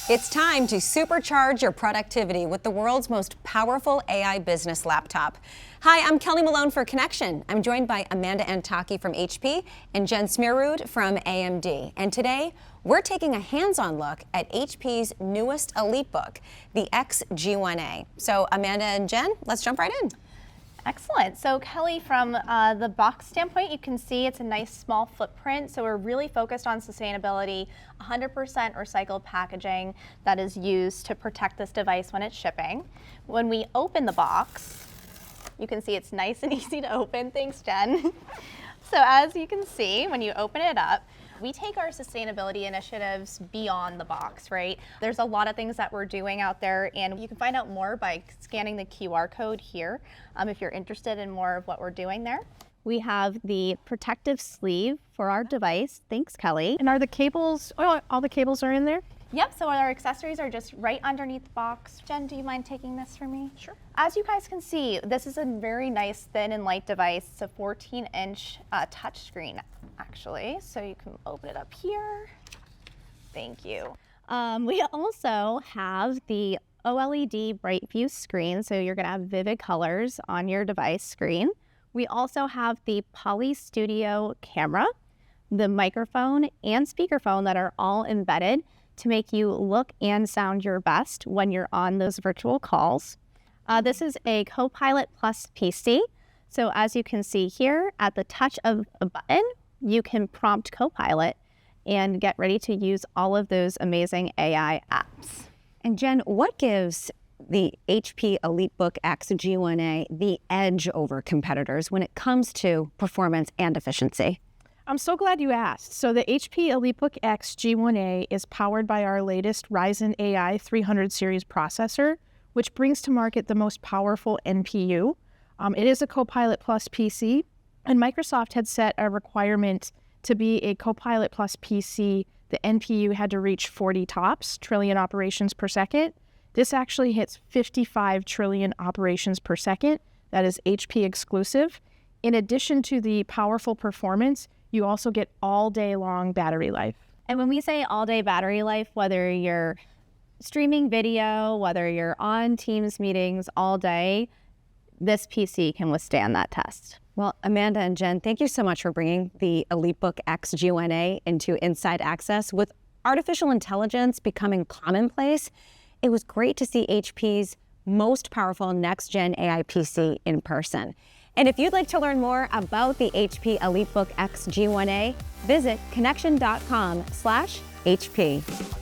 It's time to supercharge your productivity with the world's most powerful AI business laptop. Hi, I'm Kelly Malone for Connection. I'm joined by Amanda Antaki from HP and Jen Smeerud from AMD. And today, we're taking a hands-on look at HP's newest EliteBook, the X G1A. So Amanda and Jen, let's jump right in. Excellent. So Kelly, from the box standpoint, you can see it's a nice small footprint. So we're really focused on sustainability, 100% recycled packaging that is used to protect this device when it's shipping. When we open the box, you can see it's nice and easy to open. Thanks, Jen. So as you can see, when you open it up, we take our sustainability initiatives beyond the box, right? There's a lot of things that we're doing out there, and you can find out more by scanning the QR code here if you're interested in more of what we're doing there. We have the protective sleeve for our device. Thanks, Kelly. And are the cables, all the cables are in there? Yep, so our accessories are just right underneath the box. Jen, do you mind taking this for me? Sure. As you guys can see, this is a very nice, thin and light device. It's a 14-inch touchscreen, actually. So you can open it up here. Thank you. We also have the OLED Bright View screen, so you're gonna have vivid colors on your device screen. We also have the Poly Studio camera, the microphone and speakerphone that are all embedded to make you look and sound your best when you're on those virtual calls. This is a Copilot Plus PC. So as you can see here, at the touch of a button, you can prompt Copilot and get ready to use all of those amazing AI apps. And Jen, what gives the HP EliteBook X G1A the edge over competitors when it comes to performance and efficiency? I'm so glad you asked. So the HP EliteBook X G1A is powered by our latest Ryzen AI 300 series processor, which brings to market the most powerful NPU. It is a Copilot Plus PC, and Microsoft had set a requirement to be a Copilot Plus PC. The NPU had to reach 40 TOPS, trillion operations per second. This actually hits 55 trillion operations per second. That is HP exclusive. In addition to the powerful performance, you also get all day long battery life. And when we say all day battery life, whether you're streaming video, whether you're on Teams meetings all day, this PC can withstand that test. Well, Amanda and Jen, thank you so much for bringing the EliteBook X G1A into Inside Access. With artificial intelligence becoming commonplace, it was great to see HP's most powerful next-gen AI PC in person. And if you'd like to learn more about the HP EliteBook X G1A, visit connection.com/HP.